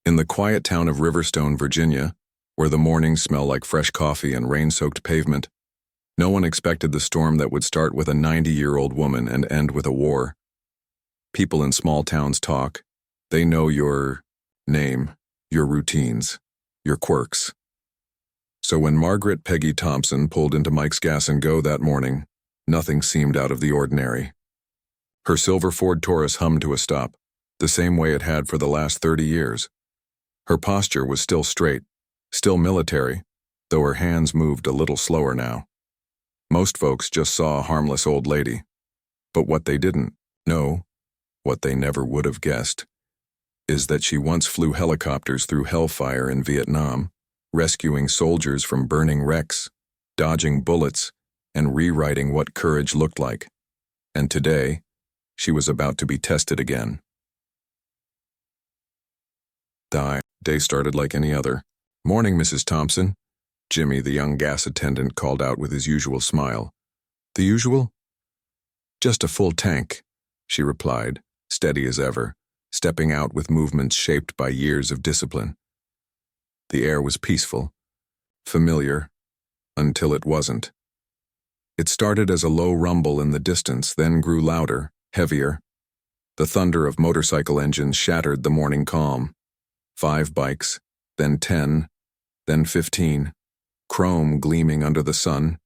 In the quiet town of Riverstone, Virginia, where the mornings smell like fresh coffee and rain-soaked pavement, no one expected the storm that would start with a 90-year-old woman and end with a war. People in small towns talk. They know your name, your routines, your quirks. So when Margaret Peggy Thompson pulled into Mike's Gas and Go that morning, nothing seemed out of the ordinary. Her silver Ford Taurus hummed to a stop, the same way it had for the last 30 years. Her posture was still straight, still military, though her hands moved a little slower now. Most folks just saw a harmless old lady. But what they didn't know, what they never would have guessed, is that she once flew helicopters through hellfire in Vietnam, rescuing soldiers from burning wrecks, dodging bullets, and rewriting what courage looked like. And today, she was about to be tested again. The day started like any other. "Morning, Mrs. Thompson," Jimmy, the young gas attendant, called out with his usual smile. "The usual?" "Just a full tank," she replied, steady as ever, stepping out with movements shaped by years of discipline. The air was peaceful, familiar, until it wasn't. It started as a low rumble in the distance, then grew louder, heavier. The thunder of motorcycle engines shattered the morning calm. 5 bikes, then 10, then 15, chrome gleaming under the sun.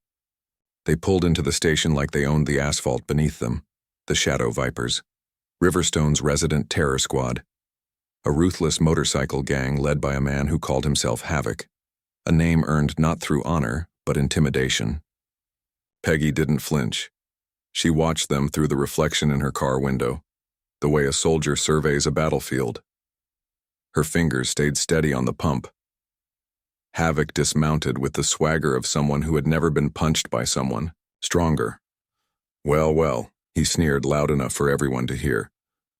They pulled into the station like they owned the asphalt beneath them, the Shadow Vipers, Riverstone's resident terror squad, a ruthless motorcycle gang led by a man who called himself Havoc, a name earned not through honor, but intimidation. Peggy didn't flinch. She watched them through the reflection in her car window, the way a soldier surveys a battlefield. Her fingers stayed steady on the pump. Havoc dismounted with the swagger of someone who had never been punched by someone, stronger. "Well, well," he sneered loud enough for everyone to hear.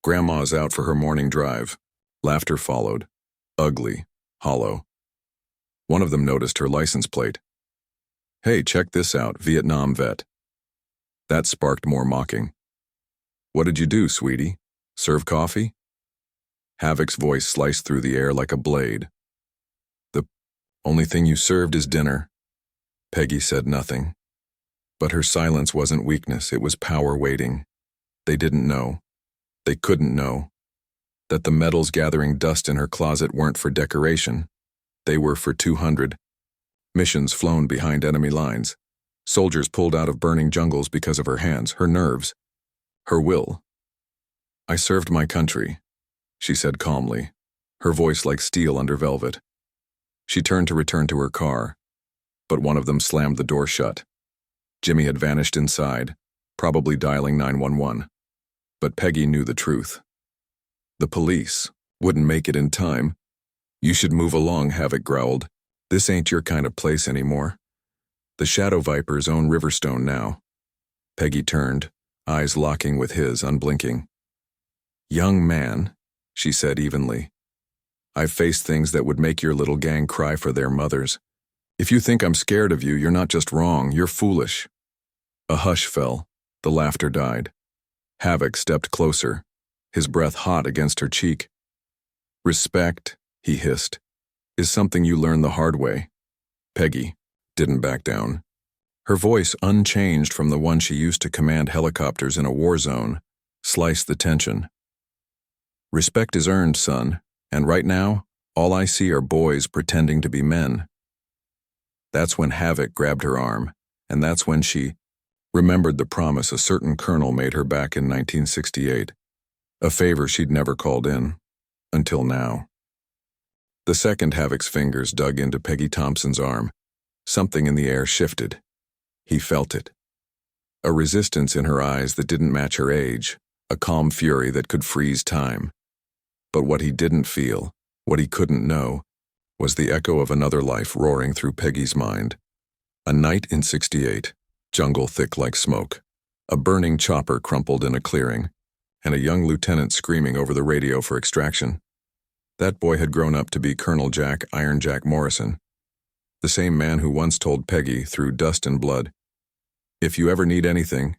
"Grandma's out for her morning drive." Laughter followed, ugly, hollow. One of them noticed her license plate. "Hey, check this out, Vietnam vet." That sparked more mocking. "What did you do, sweetie? Serve coffee?" Havoc's voice sliced through the air like a blade. "The only thing you served is dinner." Peggy said nothing. But her silence wasn't weakness, it was power waiting. They didn't know. They couldn't know. That the medals gathering dust in her closet weren't for decoration. They were for 200. Missions flown behind enemy lines. Soldiers pulled out of burning jungles because of her hands, her nerves, her will. "I served my country," she said calmly, her voice like steel under velvet. She turned to return to her car, but one of them slammed the door shut. Jimmy had vanished inside, probably dialing 911. But Peggy knew the truth. The police wouldn't make it in time. "You should move along," Havoc growled. "This ain't your kind of place anymore. The Shadow Vipers own Riverstone now." Peggy turned, eyes locking with his, unblinking. "Young man," she said evenly, "I've faced things that would make your little gang cry for their mothers. If you think I'm scared of you, you're not just wrong, you're foolish." A hush fell. The laughter died. Havoc stepped closer, his breath hot against her cheek. "Respect," he hissed, "is something you learn the hard way." Peggy didn't back down. Her voice, unchanged from the one she used to command helicopters in a war zone, sliced the tension. "Respect is earned, son, and right now, all I see are boys pretending to be men." That's when Havoc grabbed her arm, and that's when she remembered the promise a certain colonel made her back in 1968, a favor she'd never called in, until now. The second Havoc's fingers dug into Peggy Thompson's arm. Something in the air shifted. He felt it. A resistance in her eyes that didn't match her age, a calm fury that could freeze time. But what he didn't feel, what he couldn't know, was the echo of another life roaring through Peggy's mind. A night in 68, jungle thick like smoke, a burning chopper crumpled in a clearing, and a young lieutenant screaming over the radio for extraction. That boy had grown up to be Colonel Jack Iron Jack Morrison, the same man who once told Peggy through dust and blood, "If you ever need anything,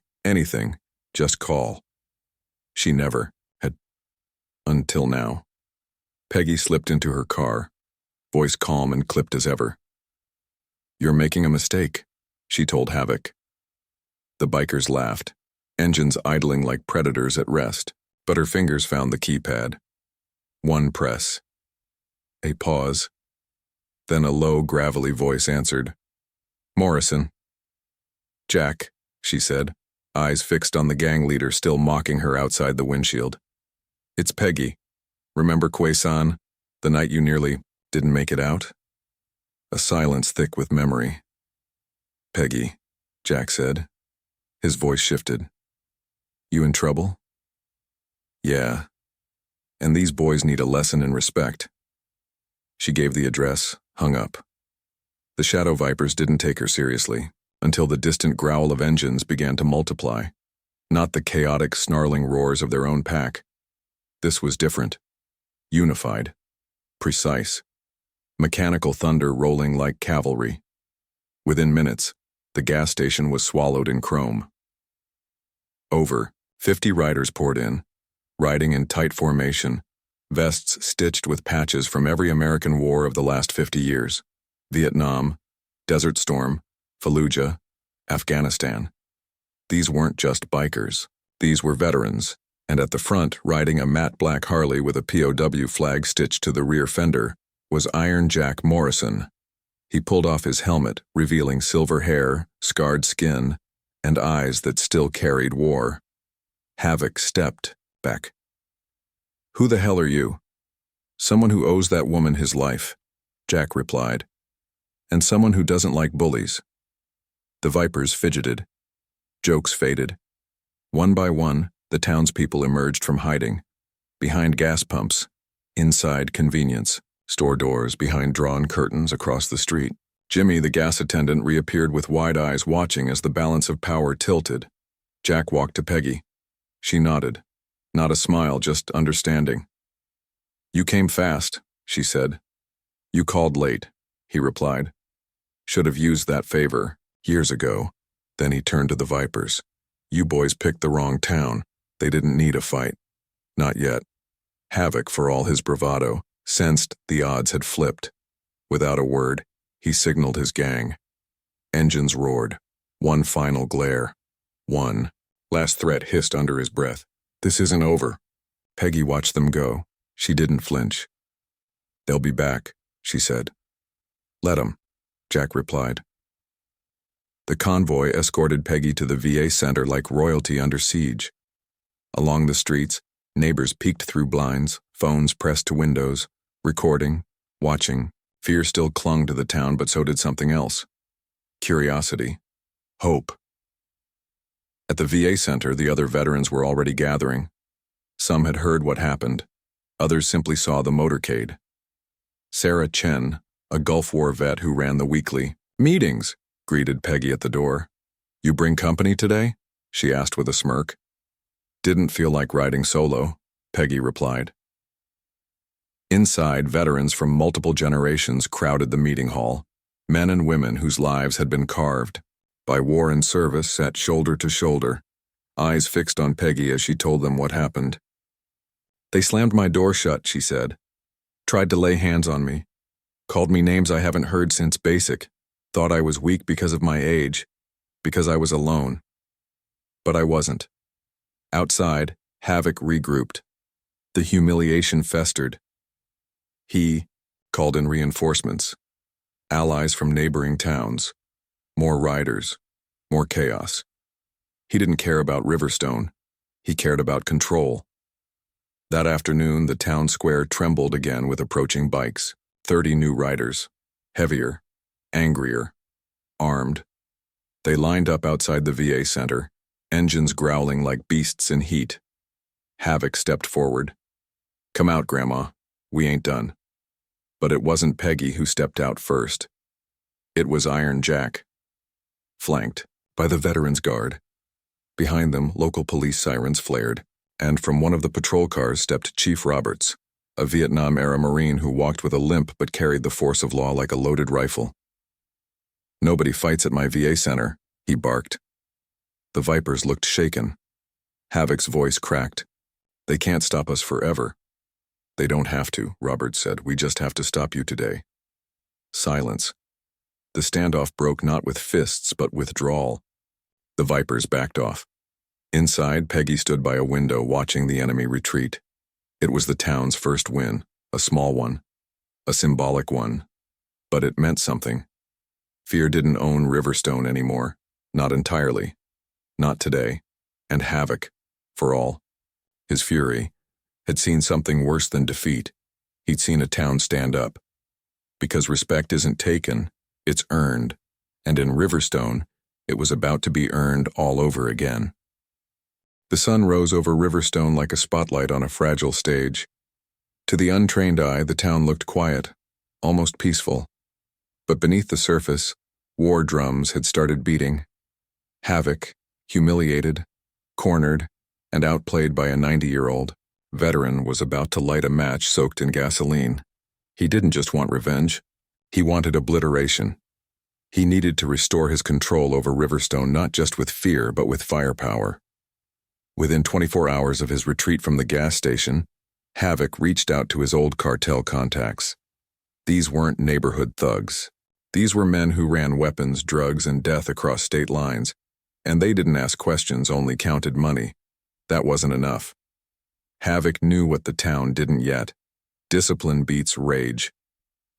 just call." She never had, until now. Peggy slipped into her car, voice calm and clipped as ever. "You're making a mistake," she told Havoc. The bikers laughed, engines idling like predators at rest, but her fingers found the keypad. One press. A pause. Then a low, gravelly voice answered. "Morrison." "Jack," she said, eyes fixed on the gang leader still mocking her outside the windshield. "It's Peggy. Remember Quayson, the night you nearly didn't make it out?" A silence thick with memory. "Peggy," Jack said. His voice shifted. "You in trouble?" "Yeah. And these boys need a lesson in respect." She gave the address, hung up. The Shadow Vipers didn't take her seriously, until the distant growl of engines began to multiply. Not the chaotic, snarling roars of their own pack. This was different. Unified. Precise. Mechanical thunder rolling like cavalry. Within minutes, the gas station was swallowed in chrome. Over 50 riders poured in, riding in tight formation, vests stitched with patches from every American war of the last 50 years. Vietnam, Desert Storm, Fallujah, Afghanistan. These weren't just bikers. These were veterans, and at the front, riding a matte black Harley with a POW flag stitched to the rear fender, was Iron Jack Morrison. He pulled off his helmet, revealing silver hair, scarred skin, and eyes that still carried war. Havoc stepped back. "Who the hell are you?" "Someone who owes that woman his life," Jack replied. "And someone who doesn't like bullies." The Vipers fidgeted. Jokes faded. One by one, the townspeople emerged from hiding. Behind gas pumps, inside convenience, store doors, behind drawn curtains across the street. Jimmy, the gas attendant, reappeared with wide eyes watching as the balance of power tilted. Jack walked to Peggy. She nodded. Not a smile, just understanding. "You came fast," she said. "You called late," he replied. "Should have used that favor years ago." Then he turned to the Vipers. "You boys picked the wrong town. They didn't need a fight. Not yet." Havoc, for all his bravado, sensed the odds had flipped. Without a word, he signaled his gang. Engines roared. One final glare. One last threat hissed under his breath. "This isn't over." Peggy watched them go. She didn't flinch. "They'll be back," she said. "Let 'em," Jack replied. The convoy escorted Peggy to the VA center like royalty under siege. Along the streets, neighbors peeked through blinds, phones pressed to windows, recording, watching. Fear still clung to the town, but so did something else. Curiosity. Hope. At the VA center, the other veterans were already gathering. Some had heard what happened. Others simply saw the motorcade. Sarah Chen, a Gulf War vet who ran the weekly meetings, greeted Peggy at the door. "You bring company today?" she asked with a smirk. "Didn't feel like riding solo," Peggy replied. Inside, veterans from multiple generations crowded the meeting hall. Men and women whose lives had been carved by war and service sat shoulder to shoulder, eyes fixed on Peggy as she told them what happened. "They slammed my door shut," she said. "Tried to lay hands on me. Called me names I haven't heard since basic. Thought I was weak because of my age, because I was alone. But I wasn't." Outside, Havoc regrouped. The humiliation festered. He called in reinforcements. Allies from neighboring towns. More riders. More chaos. He didn't care about Riverstone. He cared about control. That afternoon, the town square trembled again with approaching bikes. 30 new riders. Heavier. Angrier. Armed. They lined up outside the VA center, engines growling like beasts in heat. Havoc stepped forward. "Come out, Grandma. We ain't done." But it wasn't Peggy who stepped out first. It was Iron Jack. Flanked by the Veterans Guard. Behind them, local police sirens flared, and from one of the patrol cars stepped Chief Roberts, a Vietnam-era Marine who walked with a limp but carried the force of law like a loaded rifle. "Nobody fights at my VA center," he barked. The Vipers looked shaken. Havoc's voice cracked. "They can't stop us forever." They don't have to, Robert said. We just have to stop you today. Silence. The standoff broke not with fists, but withdrawal. The Vipers backed off. Inside, Peggy stood by a window watching the enemy retreat. It was the town's first win, a small one, a symbolic one, but it meant something. Fear didn't own Riverstone anymore, not entirely, not today, and Havoc, for all his fury, had seen something worse than defeat. He'd seen a town stand up. Because respect isn't taken, it's earned, and in Riverstone, it was about to be earned all over again. The sun rose over Riverstone like a spotlight on a fragile stage. To the untrained eye, the town looked quiet, almost peaceful. But beneath the surface, war drums had started beating. Havoc, humiliated, cornered, and outplayed by a 90-year-old veteran, was about to light a match soaked in gasoline. He didn't just want revenge. He wanted obliteration. He needed to restore his control over Riverstone not just with fear, but with firepower. Within 24 hours of his retreat from the gas station, Havoc reached out to his old cartel contacts. These weren't neighborhood thugs. These were men who ran weapons, drugs, and death across state lines, and they didn't ask questions, only counted money. That wasn't enough. Havoc knew what the town didn't yet. Discipline beats rage.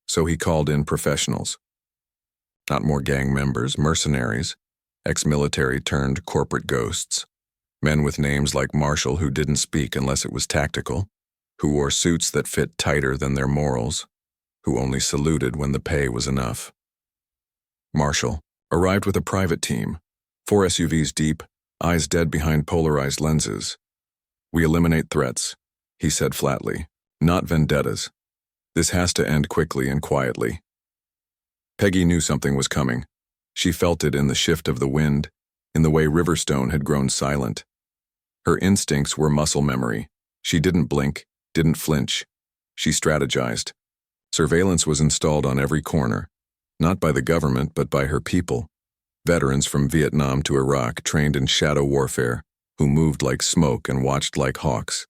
So he called in professionals. Not more gang members, mercenaries, ex-military turned corporate ghosts. Men with names like Marshall who didn't speak unless it was tactical, who wore suits that fit tighter than their morals, who only saluted when the pay was enough. Marshall arrived with a private team, 4 SUVs deep, eyes dead behind polarized lenses. We eliminate threats, he said flatly, not vendettas. This has to end quickly and quietly. Peggy knew something was coming. She felt it in the shift of the wind, in the way Riverstone had grown silent. Her instincts were muscle memory. She didn't blink, didn't flinch. She strategized. Surveillance was installed on every corner, not by the government, but by her people. Veterans from Vietnam to Iraq trained in shadow warfare, who moved like smoke and watched like hawks.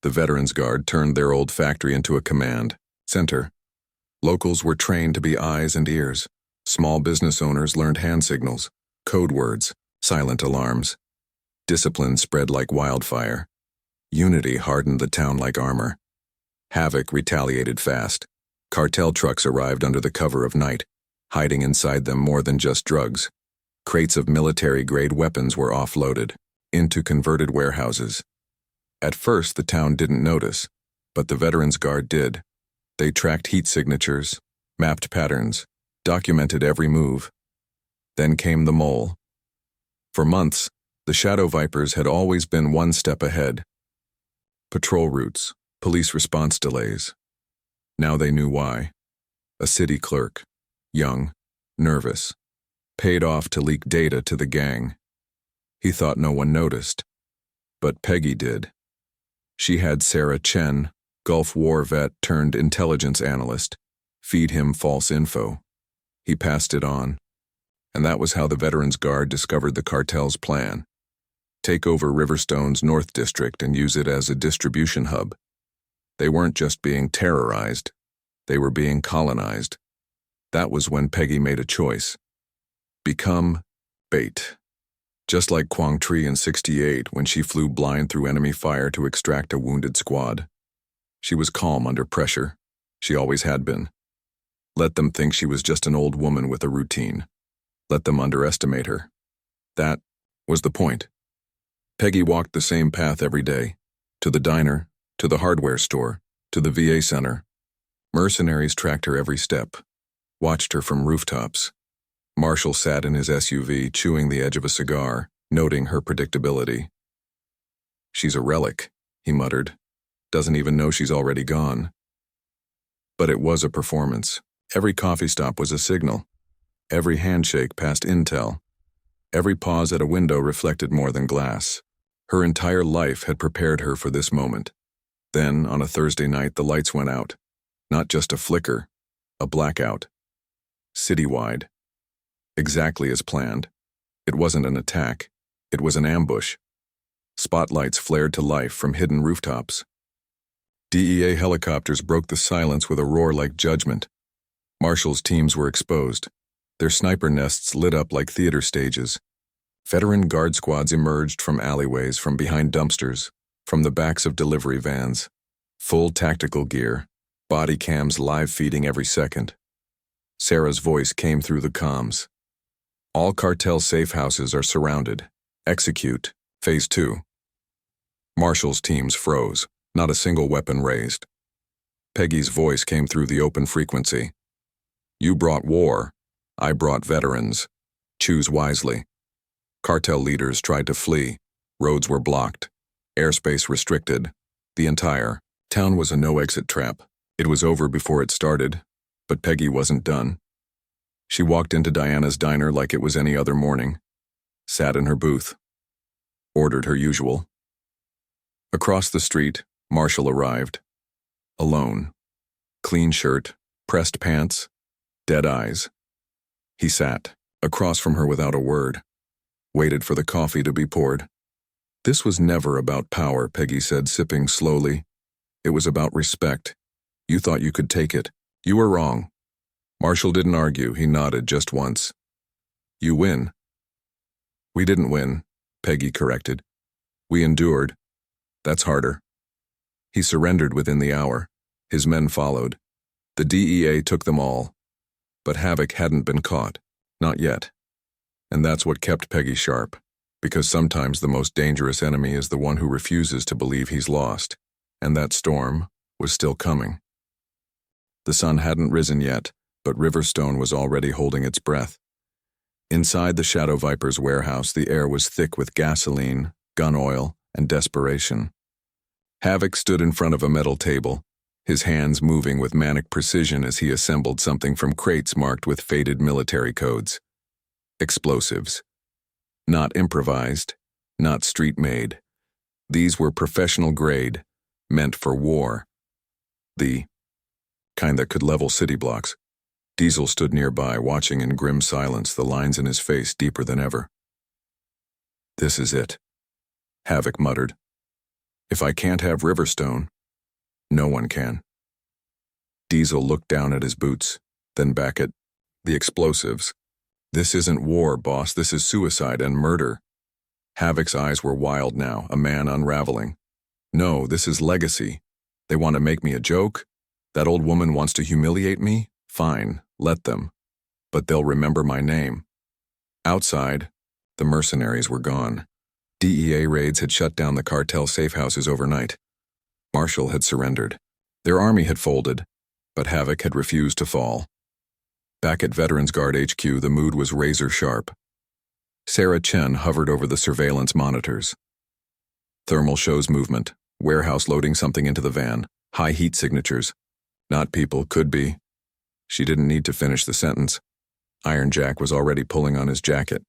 The Veterans Guard turned their old factory into a command center. Locals were trained to be eyes and ears. Small business owners learned hand signals, code words, silent alarms. Discipline spread like wildfire. Unity hardened the town like armor. Havoc retaliated fast. Cartel trucks arrived under the cover of night, hiding inside them more than just drugs. Crates of military-grade weapons were offloaded into converted warehouses. At first, the town didn't notice, but the Veterans Guard did. They tracked heat signatures, mapped patterns, documented every move. Then came the mole. For months, the Shadow Vipers had always been one step ahead. Patrol routes, police response delays. Now they knew why. A city clerk, young, nervous, paid off to leak data to the gang. He thought no one noticed, but Peggy did. She had Sarah Chen, Gulf War vet turned intelligence analyst, feed him false info. He passed it on, and that was how the Veterans Guard discovered the cartel's plan. Take over Riverstone's North District and use it as a distribution hub. They weren't just being terrorized, they were being colonized. That was when Peggy made a choice. Become bait. Just like Quang Tri in '68 when she flew blind through enemy fire to extract a wounded squad. She was calm under pressure. She always had been. Let them think she was just an old woman with a routine. Let them underestimate her. That was the point. Peggy walked the same path every day. To the diner, to the hardware store, to the VA center. Mercenaries tracked her every step, watched her from rooftops. Marshall sat in his SUV, chewing the edge of a cigar, noting her predictability. She's a relic, he muttered. Doesn't even know she's already gone. But it was a performance. Every coffee stop was a signal. Every handshake passed intel. Every pause at a window reflected more than glass. Her entire life had prepared her for this moment. Then, on a Thursday night, the lights went out. Not just a flicker, a blackout. Citywide. Exactly as planned. It wasn't an attack. It was an ambush. Spotlights flared to life from hidden rooftops. DEA helicopters broke the silence with a roar like judgment. Marshall's teams were exposed. Their sniper nests lit up like theater stages. Veteran guard squads emerged from alleyways, from behind dumpsters, from the backs of delivery vans. Full tactical gear, body cams live feeding every second. Sarah's voice came through the comms. All cartel safe houses are surrounded. Execute. Phase 2. Marshall's teams froze, not a single weapon raised. Peggy's voice came through the open frequency. You brought war. I brought veterans. Choose wisely. Cartel leaders tried to flee. Roads were blocked. Airspace restricted. The entire town was a no-exit trap. It was over before it started, but Peggy wasn't done. She walked into Diana's diner like it was any other morning, sat in her booth, ordered her usual. Across the street, Marshall arrived. Alone. Clean shirt, pressed pants, dead eyes. He sat across from her without a word, waited for the coffee to be poured. This was never about power, Peggy said, sipping slowly. It was about respect. You thought you could take it. You were wrong. Marshall didn't argue. He nodded just once. You win. We didn't win, Peggy corrected. We endured. That's harder. He surrendered within the hour. His men followed. The DEA took them all. But Havoc hadn't been caught. Not yet. And that's what kept Peggy sharp. Because sometimes the most dangerous enemy is the one who refuses to believe he's lost. And that storm was still coming. The sun hadn't risen yet, but Riverstone was already holding its breath. Inside the Shadow Viper's warehouse, the air was thick with gasoline, gun oil, and desperation. Havoc stood in front of a metal table, his hands moving with manic precision as he assembled something from crates marked with faded military codes. Explosives. Not improvised, not street-made. These were professional grade, meant for war. The kind that could level city blocks. Diesel stood nearby, watching in grim silence, the lines in his face deeper than ever. This is it, Havoc muttered. If I can't have Riverstone, no one can. Diesel looked down at his boots, then back at the explosives. This isn't war, boss. This is suicide and murder. Havoc's eyes were wild now, a man unraveling. No, this is legacy. They want to make me a joke? That old woman wants to humiliate me? Fine, let them. But they'll remember my name. Outside, the mercenaries were gone. DEA raids had shut down the cartel safe houses overnight. Marshall had surrendered. Their army had folded, but Havoc had refused to fall. Back at Veterans Guard HQ, the mood was razor sharp. Sarah Chen hovered over the surveillance monitors. Thermal shows movement, warehouse loading something into the van, high heat signatures. Not people, could be. She didn't need to finish the sentence. Iron Jack was already pulling on his jacket.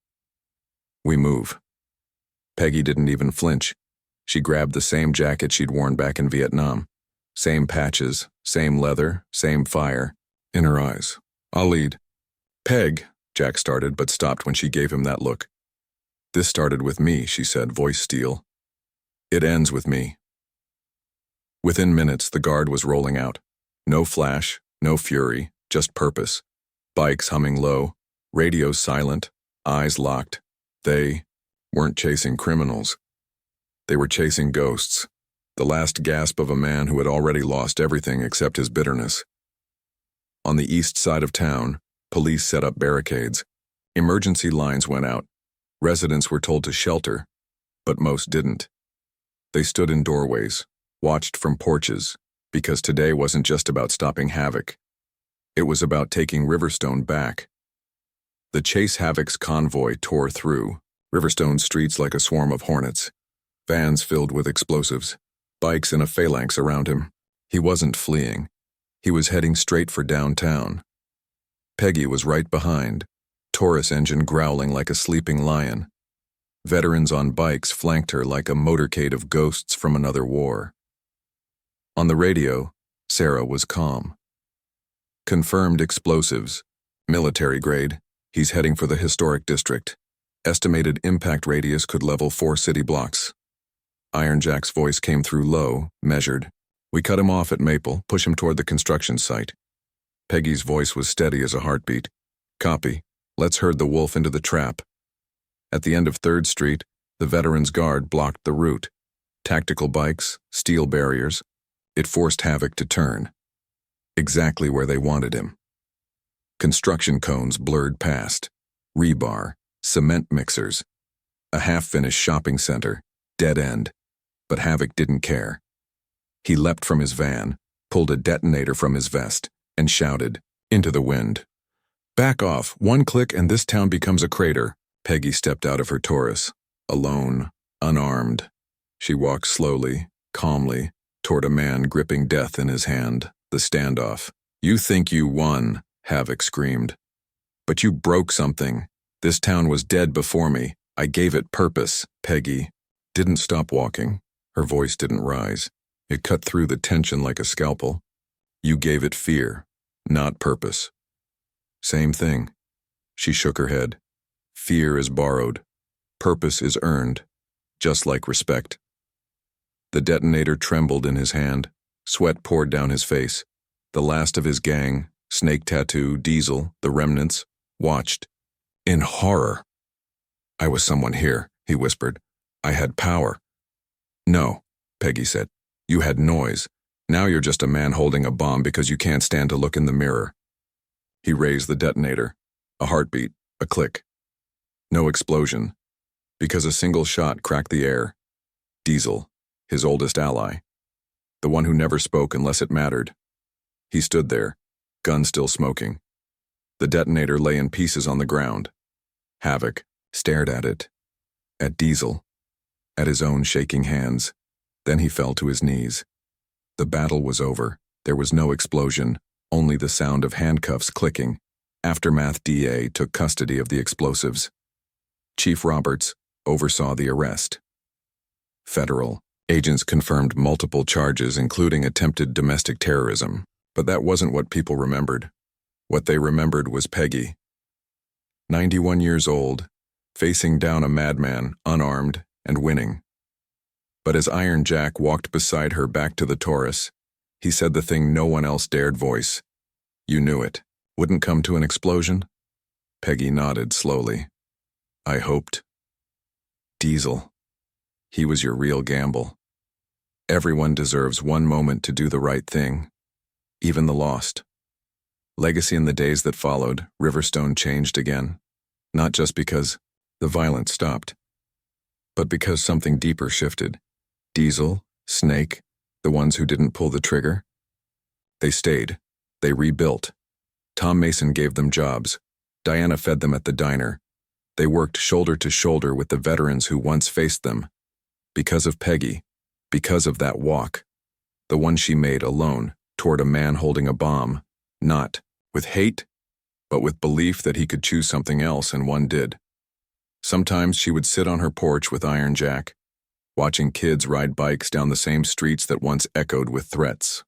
We move. Peggy didn't even flinch. She grabbed the same jacket she'd worn back in Vietnam. Same patches, same leather, same fire. In her eyes. I'll lead. Peg, Jack started, but stopped when she gave him that look. This started with me, she said, voice steel. It ends with me. Within minutes, the guard was rolling out. No flash, no fury, just purpose. Bikes humming low, radios silent, eyes locked. They weren't chasing criminals. They were chasing ghosts. The last gasp of a man who had already lost everything except his bitterness. On the east side of town, police set up barricades. Emergency lines went out. Residents were told to shelter, but most didn't. They stood in doorways, watched from porches, because today wasn't just about stopping Havoc. It was about taking Riverstone back. The Chase Havoc's convoy tore through, Riverstone's streets like a swarm of hornets. Vans filled with explosives, bikes in a phalanx around him. He wasn't fleeing. He was heading straight for downtown. Peggy was right behind, Taurus engine growling like a sleeping lion. Veterans on bikes flanked her like a motorcade of ghosts from another war. On the radio, Sarah was calm. Confirmed explosives. Military grade. He's heading for the historic district. Estimated impact radius could level 4 city blocks. Iron Jack's voice came through low, measured. We cut him off at Maple, push him toward the construction site. Peggy's voice was steady as a heartbeat. Copy. Let's herd the wolf into the trap. At the end of 3rd Street, the Veterans Guard blocked the route. Tactical bikes, steel barriers. It forced Havoc to turn. Exactly where they wanted him. Construction cones blurred past. Rebar, cement mixers. A half-finished shopping center, dead end. But Havoc didn't care. He leapt from his van, pulled a detonator from his vest, and shouted, into the wind. Back off, 1 click and this town becomes a crater. Peggy stepped out of her Taurus, alone, unarmed. She walked slowly, calmly, toward a man gripping death in his hand, the standoff. You think you won, Havoc screamed. But you broke something. This town was dead before me. I gave it purpose. Peggy didn't stop walking. Her voice didn't rise. It cut through the tension like a scalpel. You gave it fear, not purpose. Same thing. She shook her head. Fear is borrowed. Purpose is earned, just like respect. The detonator trembled in his hand. Sweat poured down his face. The last of his gang, Snake Tattoo, Diesel, the remnants, watched. In horror. I was someone here, he whispered. I had power. No, Peggy said. You had noise. Now you're just a man holding a bomb because you can't stand to look in the mirror. He raised the detonator. A heartbeat, a click. No explosion, because a single shot cracked the air. Diesel, his oldest ally. The one who never spoke unless it mattered. He stood there, gun still smoking. The detonator lay in pieces on the ground. Havoc stared at it, at Diesel, at his own shaking hands. Then he fell to his knees. The battle was over. There was no explosion, only the sound of handcuffs clicking. Aftermath DA took custody of the explosives. Chief Roberts oversaw the arrest. Federal agents confirmed multiple charges, including attempted domestic terrorism, but that wasn't what people remembered. What they remembered was Peggy. 91 years old, facing down a madman, unarmed, and winning. But as Iron Jack walked beside her back to the Taurus, he said the thing no one else dared voice. You knew it. Wouldn't come to an explosion? Peggy nodded slowly. I hoped. Diesel. He was your real gamble. Everyone deserves one moment to do the right thing, even the lost. Legacy in the days that followed, Riverstone changed again, not just because the violence stopped, but because something deeper shifted. Diesel, Snake, the ones who didn't pull the trigger. They stayed. They rebuilt. Tom Mason gave them jobs. Diana fed them at the diner. They worked shoulder to shoulder with the veterans who once faced them. Because of Peggy, because of that walk, the one she made alone toward a man holding a bomb, not with hate, but with belief that he could choose something else, and one did. Sometimes she would sit on her porch with Iron Jack, watching kids ride bikes down the same streets that once echoed with threats.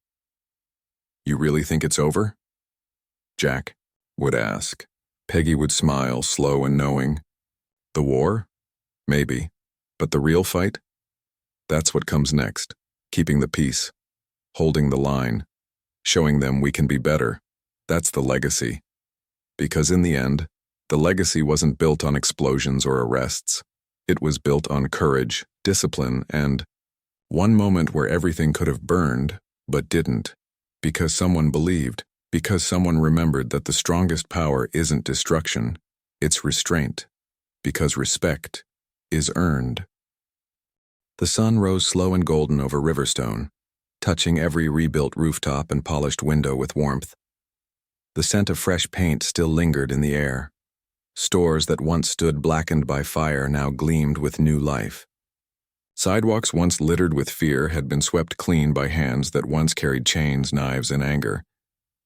You really think it's over? Jack would ask. Peggy would smile, slow and knowing. The war? Maybe. But the real fight? That's what comes next. Keeping the peace. Holding the line. Showing them we can be better. That's the legacy. Because in the end, the legacy wasn't built on explosions or arrests. It was built on courage, discipline, and one moment where everything could have burned, but didn't. Because someone believed. Because someone remembered that the strongest power isn't destruction, it's restraint. Because respect is earned. The sun rose slow and golden over Riverstone, touching every rebuilt rooftop and polished window with warmth. The scent of fresh paint still lingered in the air. Stores that once stood blackened by fire now gleamed with new life. Sidewalks once littered with fear had been swept clean by hands that once carried chains, knives, and anger.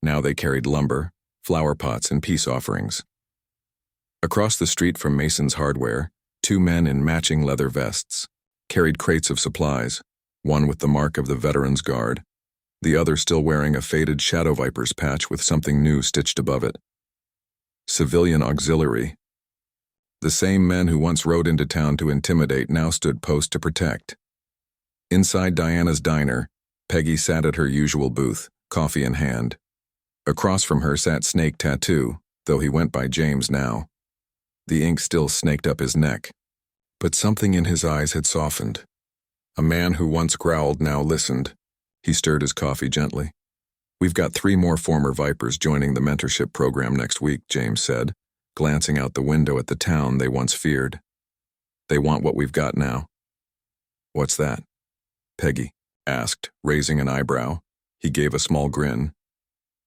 Now they carried lumber, flower pots, and peace offerings. Across the street from Mason's Hardware, 2 men in matching leather vests carried crates of supplies, one with the mark of the Veterans Guard, the other still wearing a faded Shadow Viper's patch with something new stitched above it. Civilian Auxiliary. The same men who once rode into town to intimidate now stood post to protect. Inside Diana's diner, Peggy sat at her usual booth, coffee in hand. Across from her sat Snake Tattoo, though he went by James now. The ink still snaked up his neck, but something in his eyes had softened. A man who once growled now listened. He stirred his coffee gently. "We've got 3 more former Vipers joining the mentorship program next week," James said, glancing out the window at the town they once feared. "They want what we've got now." "What's that?" Peggy asked, raising an eyebrow. He gave a small grin.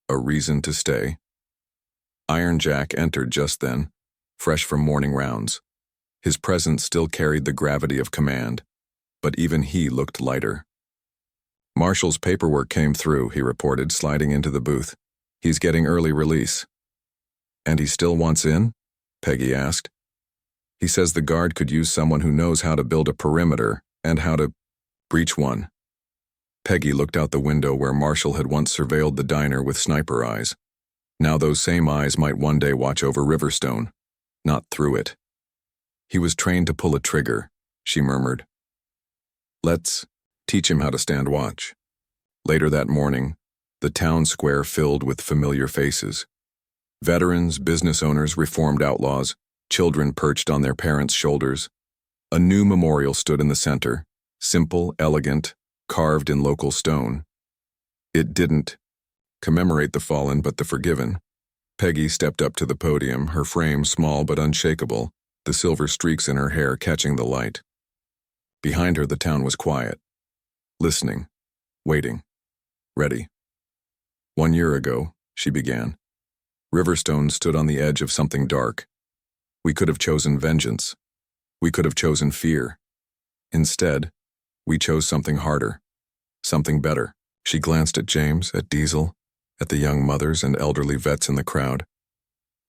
"A reason to stay." Iron Jack entered just then, fresh from morning rounds. His presence still carried the gravity of command, but even he looked lighter. "Marshall's paperwork came through," he reported, sliding into the booth. "He's getting early release." "And he still wants in?" Peggy asked. "He says the guard could use someone who knows how to build a perimeter and how to breach one." Peggy looked out the window where Marshall had once surveilled the diner with sniper eyes. Now those same eyes might one day watch over Riverstone, not through it. "He was trained to pull a trigger," she murmured. "Let's teach him how to stand watch." Later that morning, the town square filled with familiar faces. Veterans, business owners, reformed outlaws, children perched on their parents' shoulders. A new memorial stood in the center, simple, elegant, carved in local stone. It didn't commemorate the fallen but the forgiven. Peggy stepped up to the podium, her frame small but unshakable, the silver streaks in her hair catching the light. Behind her the town was quiet, listening, waiting, ready. "1 year ago," she began, "Riverstone stood on the edge of something dark. We could have chosen vengeance. We could have chosen fear. Instead, we chose something harder, something better." She glanced at James, at Diesel, at the young mothers and elderly vets in the crowd.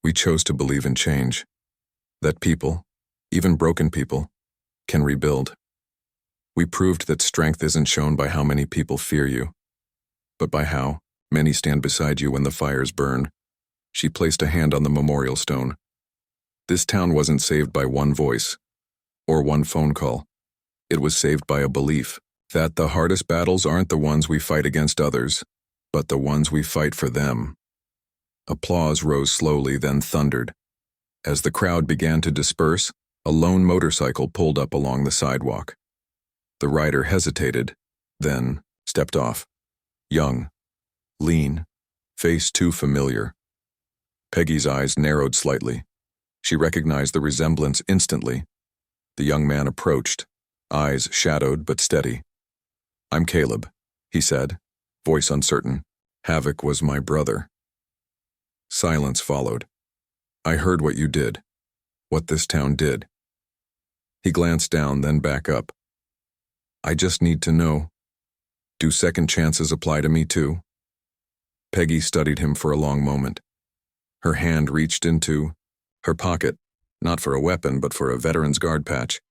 "We chose to believe in change. That people, even broken people, can rebuild. We proved that strength isn't shown by how many people fear you, but by how many stand beside you when the fires burn." She placed a hand on the memorial stone. "This town wasn't saved by one voice, or one phone call. It was saved by a belief that the hardest battles aren't the ones we fight against others, but the ones we fight for them." Applause rose slowly, then thundered. As the crowd began to disperse, a lone motorcycle pulled up along the sidewalk. The rider hesitated, then stepped off. Young, lean, face too familiar. Peggy's eyes narrowed slightly. She recognized the resemblance instantly. The young man approached, eyes shadowed but steady. "I'm Caleb," he said, voice uncertain. "Havoc was my brother." Silence followed. "I heard what you did, what this town did." He glanced down, then back up. "I just need to know, do second chances apply to me too?" Peggy studied him for a long moment. Her hand reached into her pocket, not for a weapon but for a veteran's guard patch.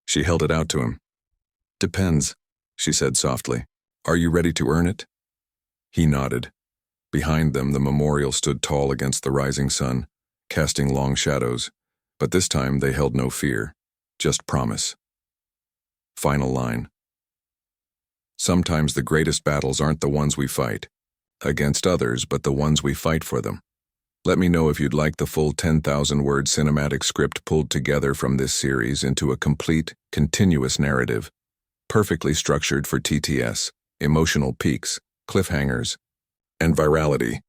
She held it out to him. "Depends," she said softly. "Are you ready to earn it?" He nodded. Behind them, the memorial stood tall against the rising sun, casting long shadows, but this time they held no fear, just promise. Final line. "Sometimes the greatest battles aren't the ones we fight against others, but the ones we fight for them." Let me know if you'd like the full 10,000-word cinematic script pulled together from this series into a complete, continuous narrative, perfectly structured for TTS, emotional peaks, cliffhangers, and virality.